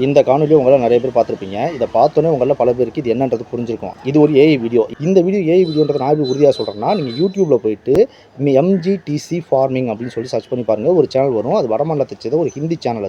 இந்த காணொலியை உங்களால் நிறைய பேர் பார்த்துருப்பீங்க. இதை பார்த்தோன்னே உங்களில் பல பேருக்கு இது என்னன்றது புரிஞ்சிருக்கும். இது ஒரு ஏஐ வீடியோ. இந்த வீடியோ ஏஐ வீடியோன்றதை நான் எப்படி உறுதியாக சொல்கிறேன்னா, நீங்கள் யூடியூப்பில் போயிட்டு எம்ஜிடிசி ஃபார்மிங் அப்படின்னு சொல்லி சர்ச் பண்ணி பாருங்கள். ஒரு சேனல் வரும். அது வடமாநிலத்தை சேர்ந்த ஒரு ஹிந்தி சேனல்.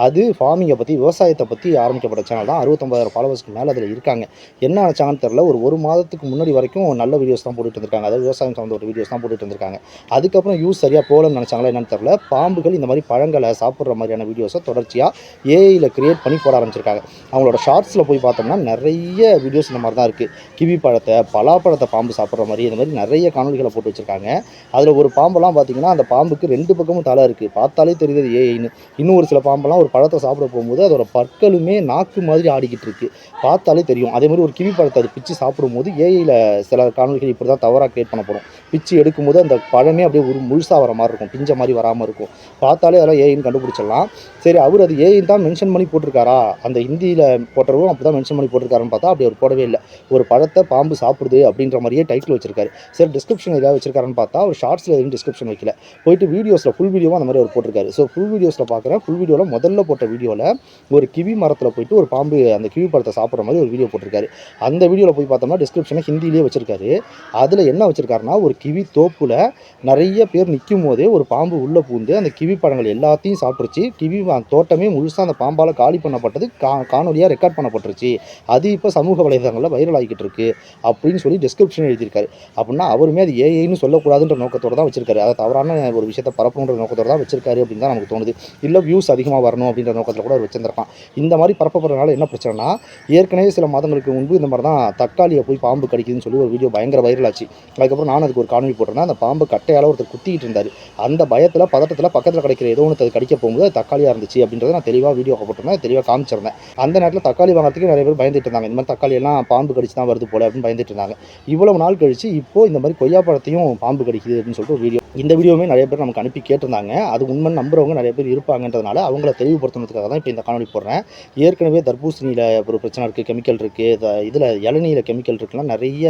அது ஃபார்மிங்கை பற்றி, விவசாயத்தை பற்றி ஆரம்பிக்கப்பட்ட சேனல் தான். 69,000 ஃபாலோவர்ஸ்க்கு மேலே அதில் இருக்காங்க. என்ன நினச்சாங்கன்னு தெரில. ஒரு மாதத்துக்கு முன்னாடி வரைக்கும் நல்ல வீடியோஸ் தான் போட்டுட்டு இருந்திருக்காங்க. அதாவது விவசாயம் சம்மந்தப்பட்ட வீடியோஸ் தான் போட்டுட்டு இருந்திருக்காங்க. அதுக்கப்புறம் யூஸ் சரியாக போகலன்னு நினச்சாங்களா என்னன்னு தெரில. பாம்புகள் இந்த மாதிரி பழங்களை சாப்பிட்ற மாதிரியான வீடியோஸை தொடர்ச்சியாக ஏஐயில் கிரியேட் பண்ணி போட ஆரம்பிச்சிருக்காங்க. அவங்களோட ஷார்ட்ஸில் போய் பார்த்தோம்னா நிறைய வீடியோஸ் இந்த மாதிரி தான் இருக்குது. கிவி பழத்தை, பலாப்பழத்தை பாம்பு சாப்பிட்ற மாதிரி இந்த மாதிரி நிறைய காணொலிகளை போட்டு வச்சுருக்காங்க. அதில் ஒரு பாம்பெல்லாம் பார்த்தீங்கன்னா அந்த பாம்புக்கு 2 பக்கமும் தலை இருக்குது. பார்த்தாலே தெரியுது ஏஐன்னு. இன்னும் ஒரு சில பாம்பெல்லாம் ஒரு பழத்தை சாப்பிட போகும்போது அதோட பற்களுமே நாக்கு மாதிரி ஆடிக்கிட்டு இருக்குது. பார்த்தாலே தெரியும். அதே மாதிரி ஒரு கிவி பழத்தை அது பிச்சு சாப்பிடும்போது ஏஐயில் சில காணொலிகள் இப்படி தான் தவறாக கிரியேட் பண்ண போகிறோம். பிச்சு எடுக்கும்போது அந்த பழமே அப்படியே ஒரு முழுசாக வர மாதிரி இருக்கும். பிஞ்ச மாதிரி வராமல் இருக்கும். பார்த்தாலே அதெல்லாம் ஏஐன்னு கண்டுபிடிச்சிடலாம். சரி, அவர் அது ஏஐன்னு தான் மென்ஷன் பண்ணி போட்டிருக்காரா, அந்த ஹிந்தியில் போட்டவரும் அப்படி தான் மென்ஷன் பண்ணி போட்டிருக்காருன்னு பார்த்தா அப்படி அவர் போடவே இல்லை. ஒரு பழத்தை பாம்பு சாப்பிடுது அப்படின்ற மாதிரியே டைட்டில் வச்சிருக்காரு. சரி, டிஸ்கிரிப்ஷன் ஏதாவது வச்சிருக்காருன்னு பார்த்தா அவர் ஷார்ட்ஸில் எதுவும் டிஸ்கிரிப்ஷன் வைக்கல. போயிட்டு வீடியோஸில் ஃபுல் வீடியோவும் அந்த மாதிரி அவர் போட்டிருக்காரு. ஸோ ஃபுல் வீடியோஸில் பார்க்குறேன். ஃபுல் வீடியோவில் முதல்ல போட்ட வீடியோவில் ஒரு கிவி மரத்தில் போயிட்டு ஒரு பாம்பு அந்த கிவி பழத்தை சாப்பிட்ற மாதிரி ஒரு வீடியோ போட்டிருக்காரு. அந்த வீடியோவில் போய் பார்த்தோம்னா டிஸ்கிரிப்ஷனை ஹிந்திலேயே வச்சிருக்காரு. அதில் என்ன வச்சிருக்காருன்னா, ஒரு கிவி தோப்பில் நிறைய பேர் நிற்கும் போதே ஒரு பாம்பு உள்ளே பூந்து அந்த கிவி பழங்கள் எல்லாத்தையும் சாப்பிட்டுருச்சு. கிவி தோட்டமே முழுசாக அந்த பாம்பால் காலி பண்ணப்பட்டது காணொலியாக ரெக்கார்ட் பண்ணப்பட்டுருச்சு. அது இப்போ சமூக வலைதளங்களில் வைரல் ஆகிக்கிட்டு இருக்கு அப்படின்னு சொல்லி டிஸ்கிரிப்ஷன் எழுதியிருக்காரு. அப்படின்னா அவருமே அது ஏஐன்னு சொல்லக்கூடாதுன்ற நோக்கத்தோடு தான் வச்சிருக்காரு. அதை தவறான ஒரு விஷயத்தை பரப்பணுன்ற நோக்கத்தோடு தான் வச்சிருக்காரு அப்படின்னு தான் நமக்கு தோணுது. இல்லை வியூஸ் அதிகமாக வரணும் அப்படின்ற நோக்கத்தில் கூட அவர் வச்சிருந்திருக்கான். இந்த மாதிரி பரப்பப்படுறதுனால என்ன பிரச்சனைனா, ஏற்கனவே சில மாதங்களுக்கு முன்பு இந்த மாதிரி தான் தக்காளியை போய் பாம்பு கடிக்குதுன்னு சொல்லி ஒரு வீடியோ பயங்கர வைரல் ஆச்சு. அதுக்கப்புறம் நான் அதுக்கு ஒரு காணொலி போட்டிருந்தேன். அந்த பாம்பு கட்டையால் ஒருத்தர் குத்திக்கிட்டு இருந்தார். அந்த பயத்தில் பதட்டத்தில் பக்கத்தில் கிடைக்கிற ஏதோ ஒன்று அது கடிக்க போகும்போது அது தக்காளியாக இருந்துச்சு அப்படின்றத நான் தெளிவாக வீடியோ போட்டிருந்தேன். தெளிவாக காமிச்சிருந்தேன். அந்த நேரத்தில் தக்காளி வாங்குறதுக்கு நிறைய பேர் பயந்துட்டு இருந்தாங்க. இந்த மாதிரி தக்காளி எல்லாம் பாம்பு கடிச்சு தான் வருது போல அப்படின்னு பயந்துட்டு இருந்தாங்க. இவ்வளவு நாள் கழிச்சு இப்போ இந்த மாதிரி கொய்யாப்பழத்தையும் பாம்பு கடிக்குது அப்படின்னு சொல்லிட்டு ஒரு வீடியோ, இந்த வீடியோவுமே நிறைய பேர் நமக்கு அனுப்பி கேட்டிருந்தாங்க. அது உண்மைன்னு நம்புறவங்க நிறைய பேர் இருப்பாங்கன்றதுனால அவங்கள தெளிவுபடுத்துறதுக்காக தான் இப்போ இந்த காணொலி போடுறேன். ஏற்கனவே தர்பூசணியில் ஒரு பிரச்சனை இருக்குது, கெமிக்கல் இருக்குது, இதில் இளநீல கெமிக்கல் இருக்குலாம் நிறைய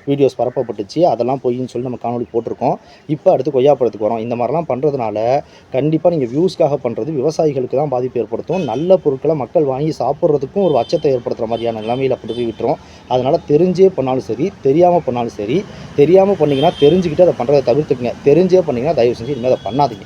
வீடியோஸ் பரப்பப்பட்டுச்சு. அதெல்லாம் பொய்ன்னு சொல்லி நம்ம காணொலி போட்டிருக்கோம். இப்போ அடுத்து கொய்யாப்பழத்துக்கு வரோம். இந்த மாதிரிலாம் பண்ணுறதுனால கண்டிப்பாக நீங்கள் வியூஸ்க்காக பண்ணுறது விவசாயிகளுக்கு தான் பாதிப்பு ஏற்படுத்தும். நல்ல பொருட்களை மக்கள் வாங்கி சாப்பிட்றதுக்கும் ஒரு அச்சத்தை ஏற்படுத்துகிற மாதிரியான நிலைமையில் கொண்டு போய் விட்டுரும். அதனால் தெரிஞ்சே பண்ணாலும் சரி, தெரியாமல் பண்ணாலும் சரி, தெரியாமல் பண்ணிங்கன்னா தெரிஞ்சுக்கிட்டு அதை பண்ணுறதை தவிர்த்துக்குங்க. தெரிஞ்சே பண்ணிங்கன்னா தயவு செஞ்சு இனிமேல் அதை பண்ணாதீங்க.